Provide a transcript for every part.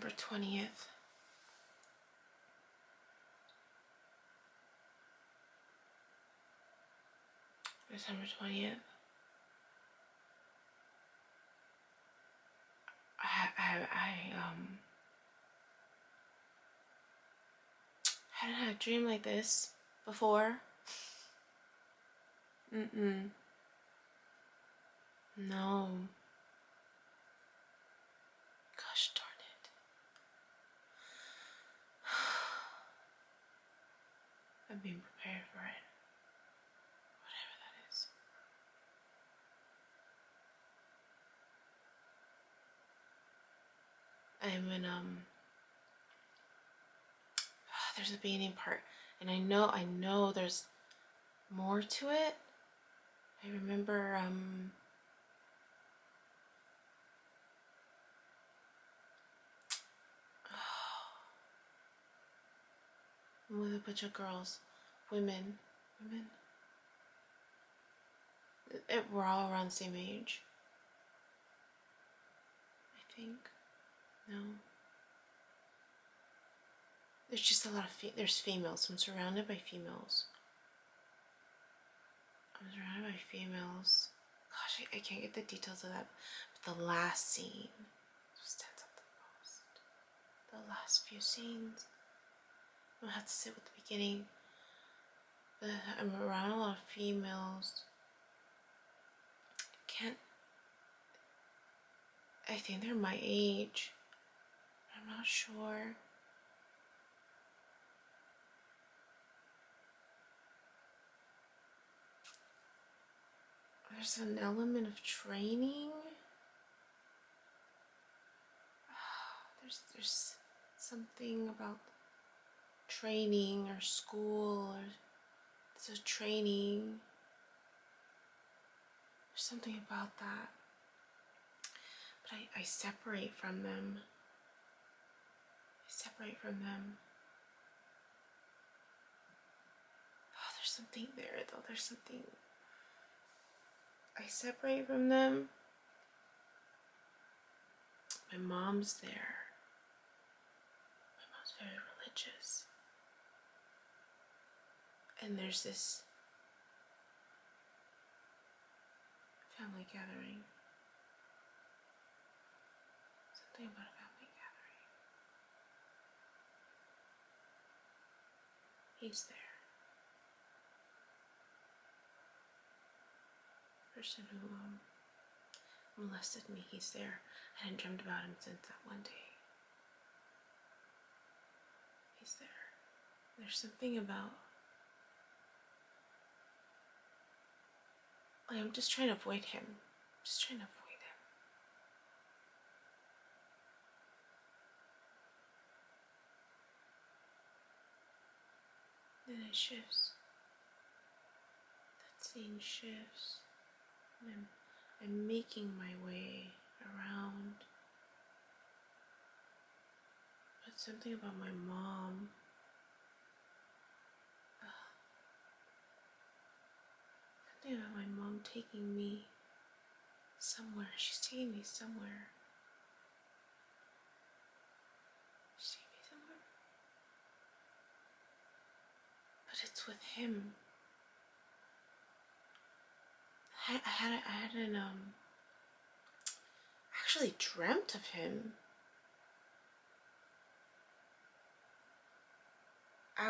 December 20th. December 20th. I hadn't had a dream like this before. No. Gosh darn it. I'm being prepared for it. Whatever that is. I'm in, there's a beginning part. And I know there's more to it. I remember, I'm with a bunch of girls, women. We're all around the same age, I think. No. There's just a lot of there's females. I'm surrounded by females. Gosh, I can't get the details of that. But the last scene stands out the most. The last few scenes. I don't have to sit with the beginning. But I'm around a lot of females. I think they're my age. I'm not sure. There's an element of training. There's something about training or school or it's a training. There's something about that. But I separate from them. Oh, there's something there though. There's something. I separate from them. My mom's there. My mom's very religious. And there's this family gathering. Something about a family gathering. He's there. The person who molested me, he's there. I hadn't dreamed about him since that one day. He's there. There's something about, like, I'm just trying to avoid him. Then it shifts. That scene shifts. And I'm making my way around. But something about my mom. Something about my mom taking me somewhere. She's taking me somewhere. But it's with him. I hadn't actually dreamt of him. I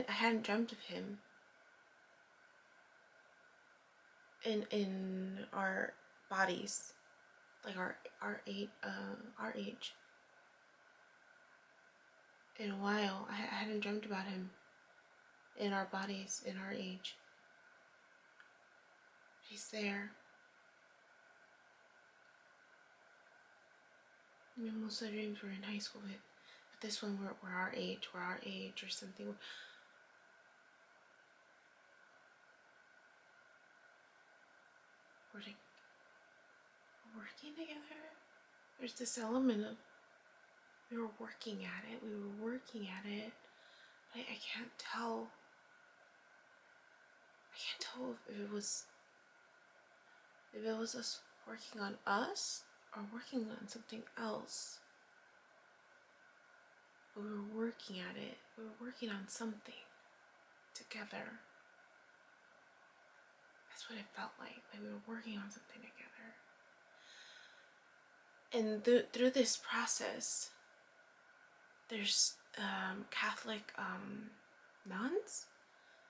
hadn't dreamt of him in our bodies, like our age. In a while, I hadn't dreamt about him in our bodies, in our age. He's there. I mean, most of the dreams were in high school, but this one we're our age or something. We're like working together. There's this element of we were working at it. But I can't tell. I can't tell if it was us working on us or working on something else. But we were working at it. We were working on something together. That's what it felt like we were working on something together. And through this process, there's Catholic nuns.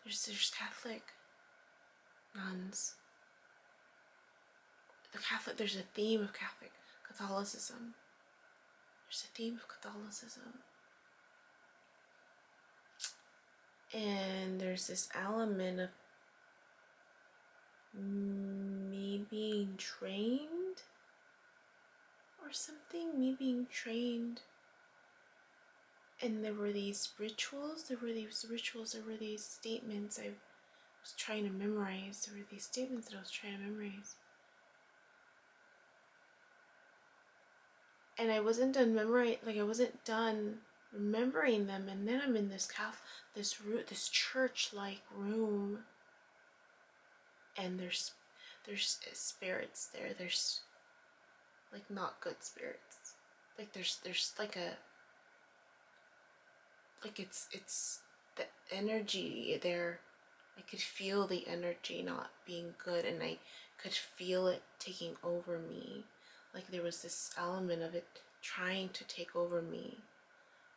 There's Catholic nuns. There's a theme of Catholicism. There's a theme of Catholicism. And there's this element of me being trained or something, me being trained. And there were these rituals, there were these statements I was trying to memorize. There were these statements that I was trying to memorize. And I wasn't done remembering them, and then I'm in this church-like room, and there's spirits there. There's like not good spirits. Like there's like it's the energy there. I could feel the energy not being good, and I could feel it taking over me. Like there was this element of it trying to take over me,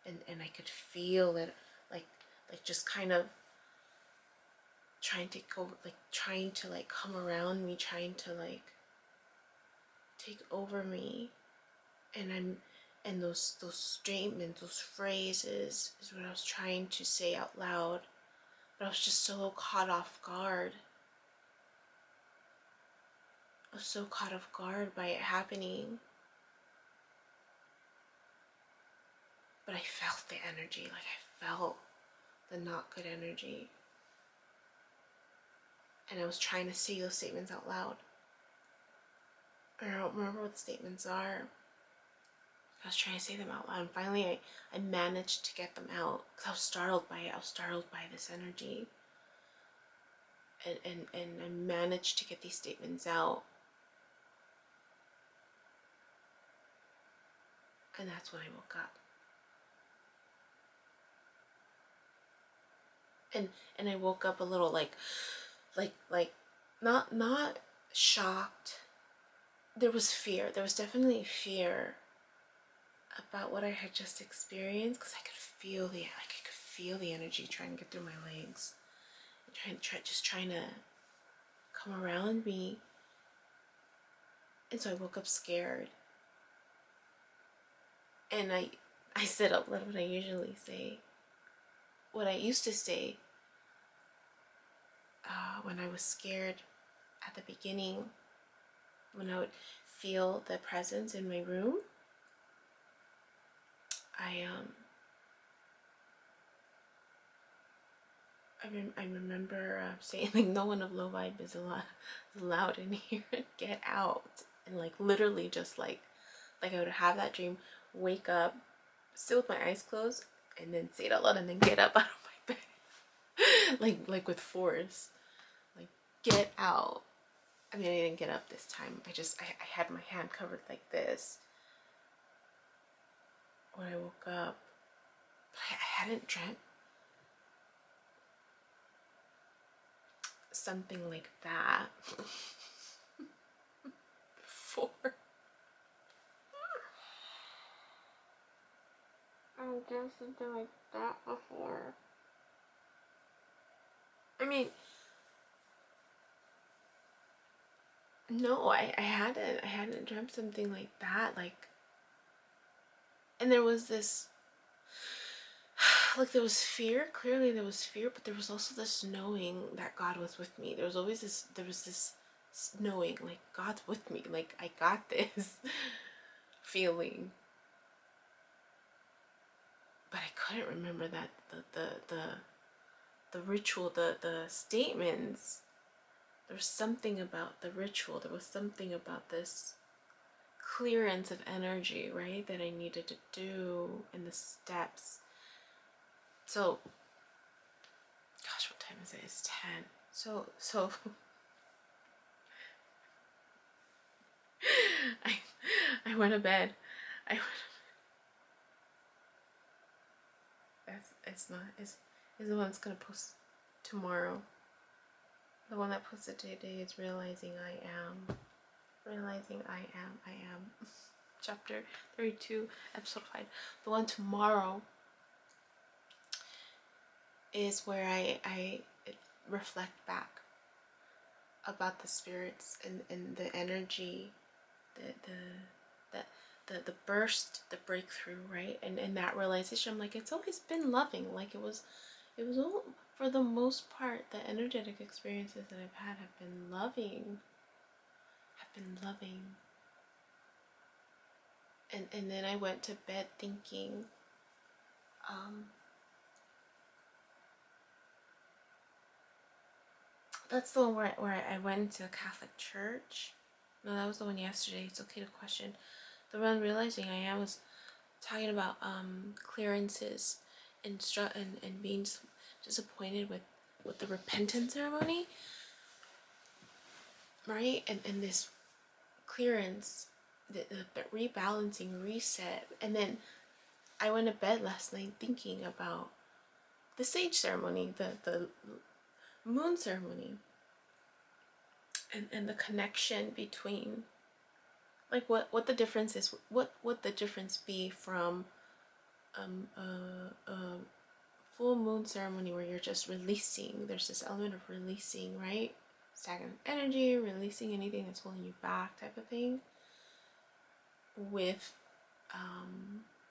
and I could feel it, like just kind of trying to go, like trying to like come around me, trying to like take over me. And those statements, those phrases is what I was trying to say out loud, but I was just so caught off guard. I was so caught off guard by it happening. But I felt the energy, like I felt the not good energy. And I was trying to say those statements out loud. I don't remember what the statements are. I was trying to say them out loud, and finally I managed to get them out, because I was startled by it. I was startled by this energy. And I managed to get these statements out. And that's when I woke up. And I woke up a little like not shocked. There was fear. There was definitely fear about what I had just experienced, because I could feel the energy trying to get through my legs, and trying to come around me. And so I woke up scared. And I said out loud what I usually say. What I used to say when I was scared at the beginning, when I would feel the presence in my room, I remember saying, like, no one of low vibe is allowed in here. Get out. And like literally just like I would have that dream, wake up, still with my eyes closed, and then say it out loud, and then get up out of my bed. like with force. Like, get out. I mean, I didn't get up this time. I had my hand covered like this when I woke up. But I hadn't dreamt something like that before. I haven't dreamt something like that before. I mean, no, I hadn't dreamt something like that. Like, and there was this, like, there was fear. Clearly there was fear, but there was also this knowing that God was with me. There was this knowing, like, God's with me, like, I got this feeling. But I couldn't remember that the ritual, the statements. There was something about the ritual. There was something about this clearance of energy, right, that I needed to do in the steps. So, gosh, what time is it? It's 10. So I I went to bed. I went. It's not. Is the one that's gonna post tomorrow. The one that posted today is realizing I am. Realizing I am. I am. Chapter 32, episode 5. The one tomorrow is where I reflect back about the spirits and the energy, the burst, the breakthrough, right? And that realization, I'm like, it's always been loving. Like it was all, for the most part, the energetic experiences that I've had have been loving. Have been loving. And then I went to bed thinking, that's the one where I went to a Catholic church. No, that was the one yesterday. It's okay to question. The one realizing I am was talking about clearances and being disappointed with the repentance ceremony, right? And this clearance, the rebalancing, reset. And then I went to bed last night thinking about the sage ceremony, the moon ceremony, and the connection between, like, what the difference is, what would the difference be from a full moon ceremony where you're just releasing. There's this element of releasing, right? Stagnant energy, releasing anything that's holding you back, type of thing, with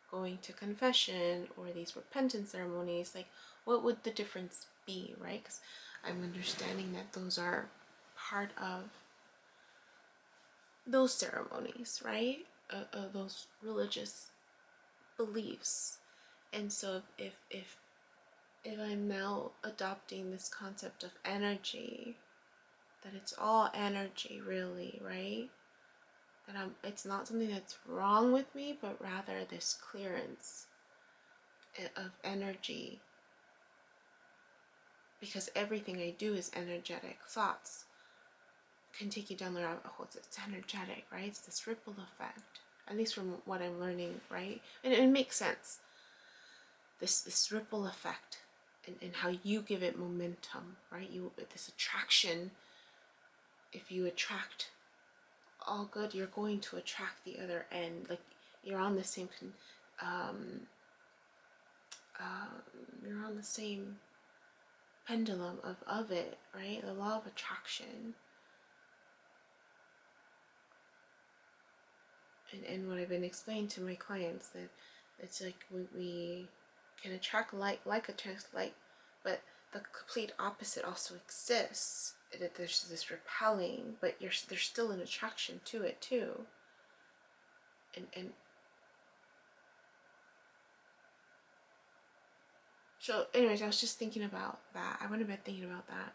going to confession or these repentance ceremonies. Like, what would the difference be, right? Because I'm understanding that those are part of those ceremonies, right? Those religious beliefs. And so if I'm now adopting this concept of energy, that it's all energy, really, right? That it's not something that's wrong with me, but rather this clearance of energy, because everything I do is energetic. Thoughts can take you down the rabbit holes. It's energetic, right? It's this ripple effect, at least from what I'm learning, right? And it makes sense. This ripple effect, and how you give it momentum, right? This attraction. If you attract all good, you're going to attract the other end. Like, you're on the same you're on the same pendulum of it, right? The law of attraction. And what I've been explaining to my clients, that it's like we can attract like attracts like, but the complete opposite also exists. There's this repelling, but there's still an attraction to it too. And so, anyways, I was just thinking about that. I went to bed thinking about that.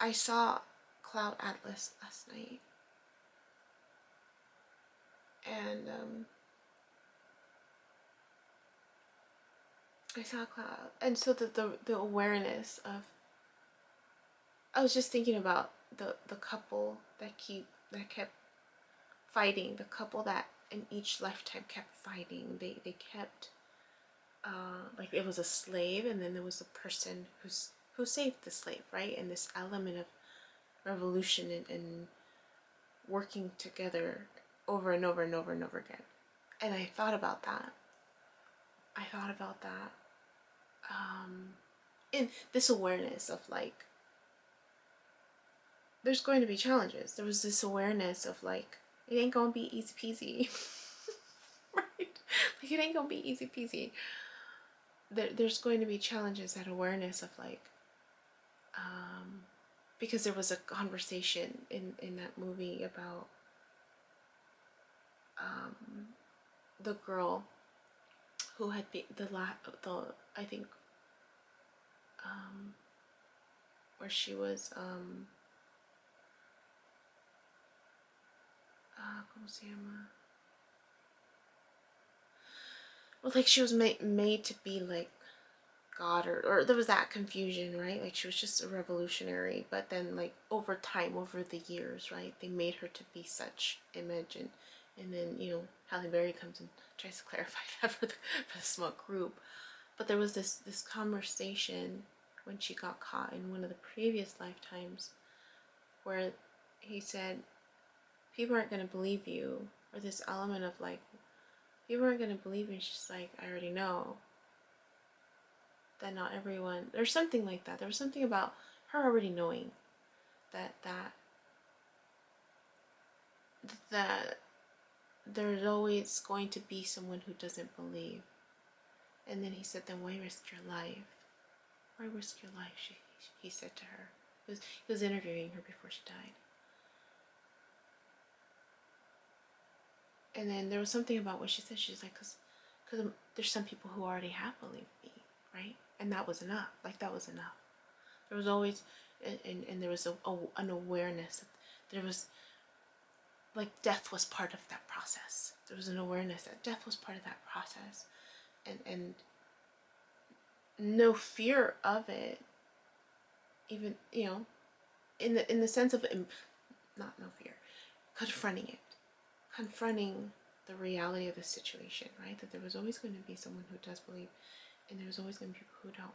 I saw Cloud Atlas last night, and I saw Cloud, and so the awareness of, I was just thinking about the couple that kept fighting, the couple that in each lifetime kept fighting. They kept like, it was a slave, and then there was a person who saved the slave, right? And this element of revolution and working together over and over and over and over again. And I thought about that. In this awareness of, like, there's going to be challenges. There was this awareness of, like, it ain't gonna be easy peasy. Right? Like, it ain't gonna be easy peasy. There's going to be challenges. That awareness of, like, because there was a conversation in that movie about the girl who had been I think where she was ¿cómo se llama? Well, like, she was made to be, like, God, or there was that confusion, right? Like she was just a revolutionary, but then like over time, over the years, right, they made her to be such image, and then Halle Berry comes and tries to clarify that for the small group. But there was this conversation when she got caught in one of the previous lifetimes where he said, people aren't going to believe you, or this element of like, people aren't going to believe me. She's like, I already know that not everyone, there's something like that. There was something about her already knowing that there's always going to be someone who doesn't believe. And then he said, then why risk your life? Why risk your life? He said to her. He was interviewing her before she died. And then there was something about what she said. She's like, because there's some people who already have believed me, right? And that was enough. Like, that was enough. There was always, and there was an awareness. There was, like, death was part of that process. There was an awareness that death was part of that process. And no fear of it, even, in the sense of, not no fear, confronting the reality of the situation, right? That there was always going to be someone who does believe, and there was always going to be people who don't,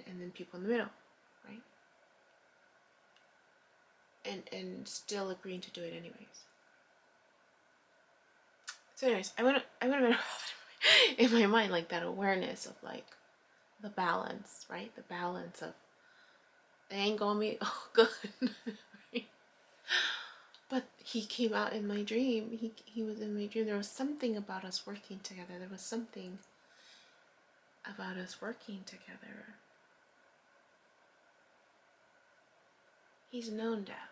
and then people in the middle, right? And still agreeing to do it anyways. So anyways, I went in my mind, like that awareness of like the balance, right? The balance of, it ain't gonna be all good. Right? But he came out in my dream. He was in my dream. There was something about us working together. There was something about us working together. He's known death.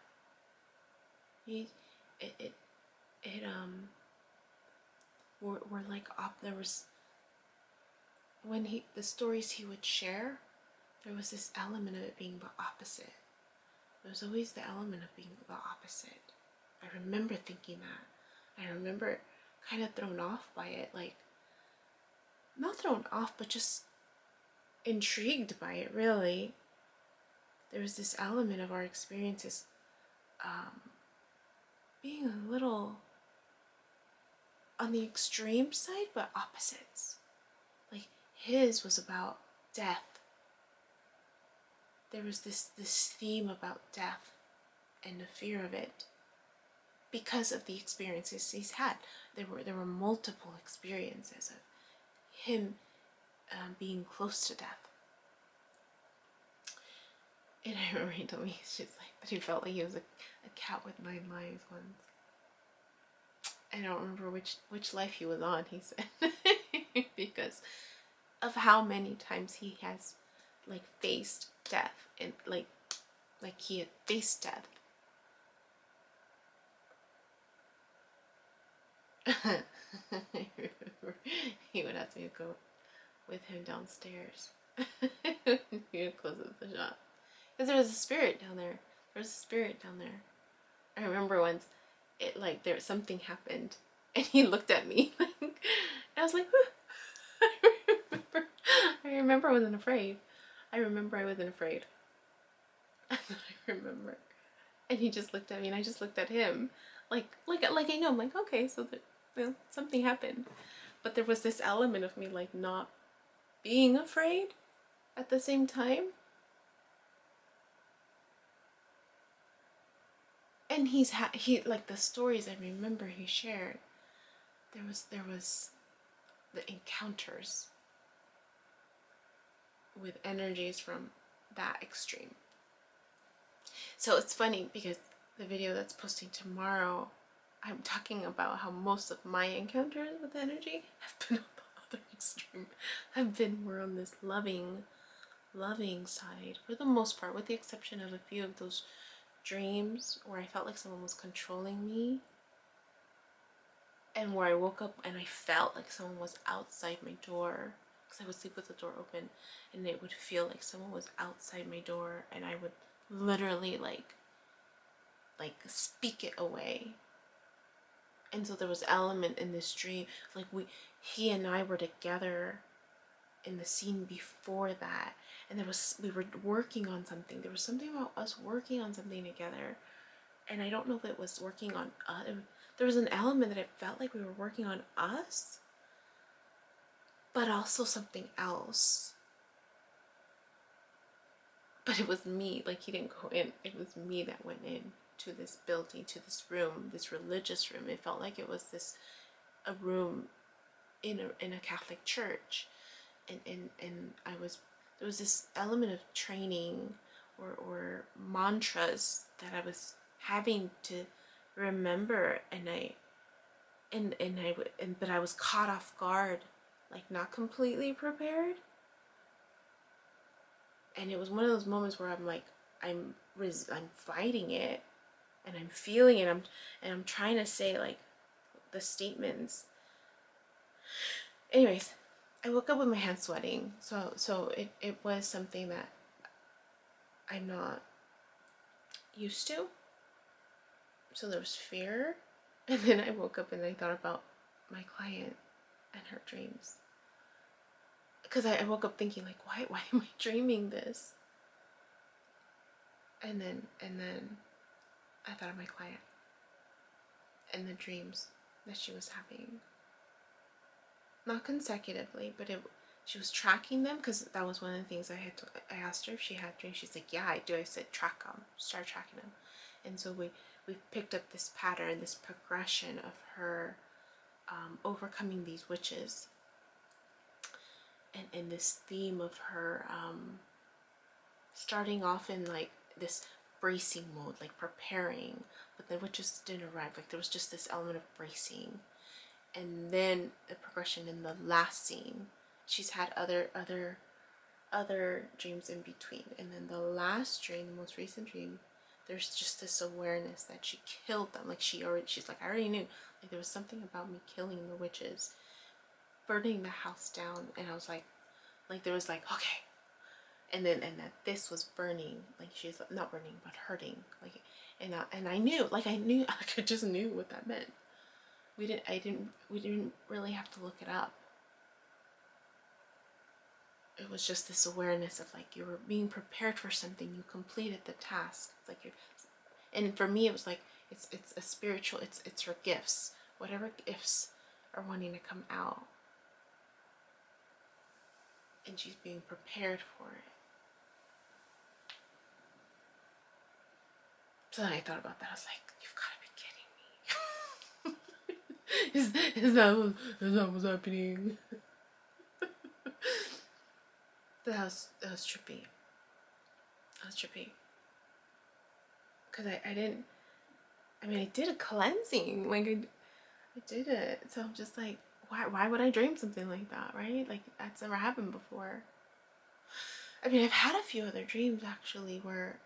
We're like there was, when the stories he would share, there was this element of it being the opposite. There was always the element of being the opposite. I remember thinking that. I remember kind of thrown off by it, like, not thrown off, but just intrigued by it, really. There was this element of our experiences being a little on the extreme side, but opposites. Like, his was about death. There was this theme about death and the fear of it because of the experiences he's had. There were multiple experiences of him being close to death. And I remember he told me, she's like, that he felt like he was a cat with 9 lives once. I don't remember which life he was on, he said. Because of how many times he has like faced death, and like he had faced death. I remember he would ask me to go with him downstairs. He would close up the shop. Because there was a spirit down there. I remember once, something happened, and he looked at me, and I was like, I remember I wasn't afraid. I remember. And he just looked at me, and I just looked at him, like I know, I'm like, okay, so something happened. But there was this element of me, like, not being afraid at the same time. And he like the stories I remember he shared, there was the encounters with energies from that extreme. So it's funny because the video that's posting tomorrow, I'm talking about how most of my encounters with energy have been on the other extreme. Have been more on this loving side for the most part, with the exception of a few of those dreams where I felt like someone was controlling me, and where I woke up and I felt like someone was outside my door, because I would sleep with the door open, and it would feel like someone was outside my door, and I would literally like speak it away. And so there was element in this dream, like he and I were together, in the scene before that, and we were working on something. There was something about us working on something together, and I don't know if it was working on us. There was an element that it felt like we were working on us, but also something else. But it was me. Like, he didn't go in. It was me that went in to this building, to this room, this religious room. It felt like it was a room in a Catholic church, and there was this element of training or mantras that I was having to remember, but I was caught off guard, like not completely prepared. And it was one of those moments where I'm like, I'm fighting it, and I'm feeling it, and I'm trying to say like the statements. Anyways, I woke up with my hands sweating, so it was something that I'm not used to. So there was fear, and then I woke up and I thought about my client and her dreams. Because I woke up thinking like, why am I dreaming this? And then I thought of my client and the dreams that she was having. Not consecutively, but she was tracking them, because that was one of the things I asked her if she had dreams. She's like, yeah, I do. I said, track them, start tracking them. And so we picked up this pattern, this progression of her overcoming these witches, and this theme of her starting off in like this bracing mode, like preparing, but the witches didn't arrive. Like, there was just this element of bracing, and then the progression in the last scene. She's had other dreams in between, and then the last dream, the most recent dream, there's just this awareness that she killed them. Like, she's like, I already knew. Like, there was something about me killing the witches, burning the house down, and I was like there was like, okay. And that this was burning, like she's not burning but hurting, like, and I knew, like I just knew what that meant. We didn't really have to look it up. It was just this awareness of like, you were being prepared for something, you completed the task. It's like and for me it was like, it's a spiritual, it's her gifts, whatever gifts are wanting to come out, and she's being prepared for it. So then I thought about that. I was like, you've got to be kidding me. is that what's happening? that was trippy. That was trippy. Because I did a cleansing. Like, I did it. So I'm just like, why would I dream something like that, right? Like, that's never happened before. I mean, I've had a few other dreams actually where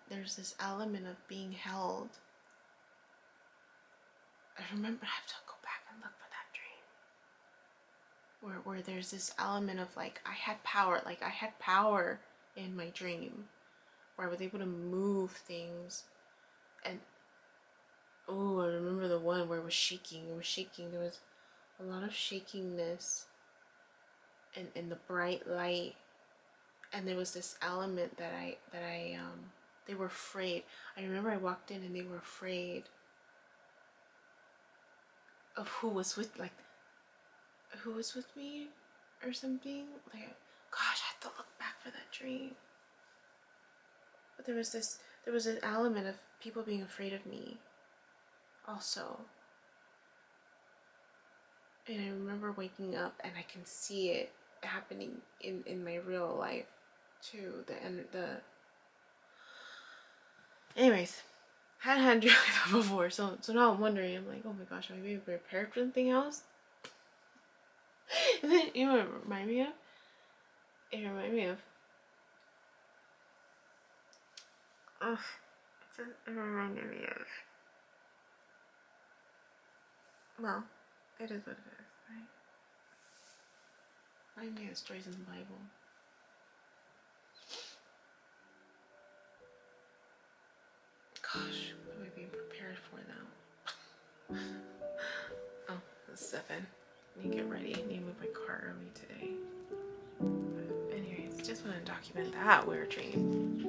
there's this element of being held. I remember, I have to go back and look for that dream. Where there's this element of like, I had power in my dream, where I was able to move things. And I remember the one where it was shaking. There was a lot of shakiness and the bright light. And there was this element that they were afraid. I remember I walked in and they were afraid of who was with me or something. Like, gosh, I have to look back for that dream. But there was an element of people being afraid of me also. And I remember waking up and I can see it happening in my real life too. Anyways, hadn't had a dream like that before, so now I'm wondering, I'm like, oh my gosh, am I being prepared for something else? And then, you know what it reminded me of? It reminded me of well, it is what it is, right? Remind me of stories in the Bible. Gosh, what am I being prepared for now? Oh, it's 7. I need to get ready. I need to move my car early today. just want to document that weird dream.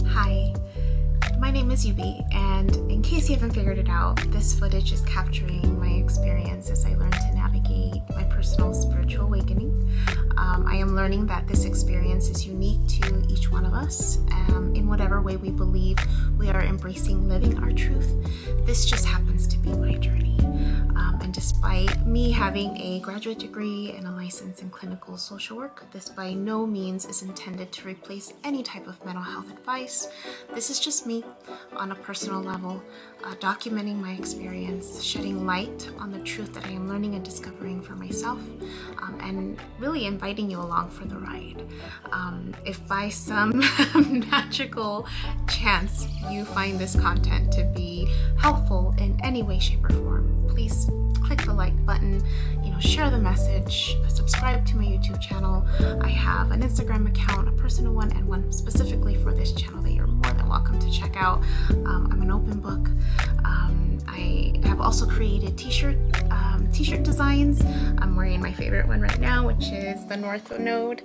Hi, my name is Yubi, and in case you haven't figured it out, this footage is capturing my experience as I learn to navigate my personal spiritual awakening. I am learning that this experience is unique to each one of us. In whatever way we believe we are embracing living our truth, this just happens to be my journey. And despite me having a graduate degree and a license in clinical social work, this by no means is intended to replace any type of mental health advice. This is just me on a personal level, documenting my experience, shedding light on the truth that I am learning and discovering for myself, and really inviting you along for the ride. If by some magical chance you find this content to be helpful in any way, shape, or form, please click the like button, share the message, subscribe to my YouTube channel. I have an Instagram account, a personal one, and one specifically for this channel that you're more than welcome to check out. I'm an open book. I have also created t-shirt designs. I'm wearing my favorite one right now, which is the North Node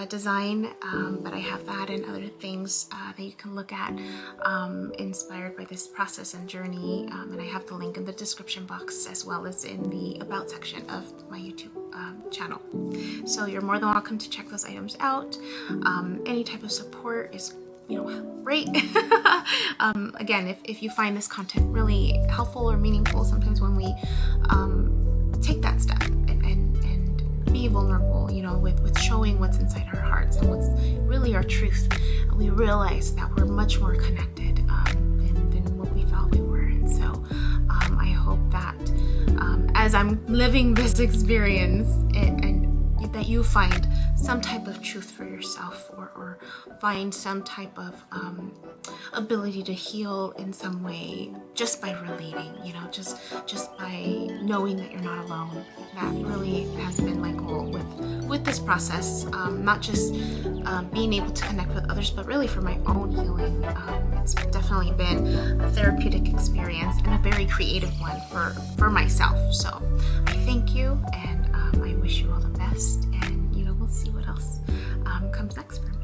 design, but I have that and other things that you can look at inspired by this process and journey, and I have the link in the description box as well as in the about section of my YouTube channel. So you're more than welcome to check those items out. Any type of support is great. Again, if you find this content really helpful or meaningful, sometimes when we take that step and be vulnerable, with showing what's inside our hearts and what's really our truth, we realize that we're much more connected than what we thought we were. And so I hope that as I'm living this experience and that you find some type of truth for yourself, or find some type of ability to heal in some way just by relating, just by knowing that you're not alone. That really has been my goal with this process, not just being able to connect with others, but really for my own healing. It's definitely been a therapeutic experience and a very creative one for myself. So I thank you, and I wish you all the best, and we'll see what else comes next for me.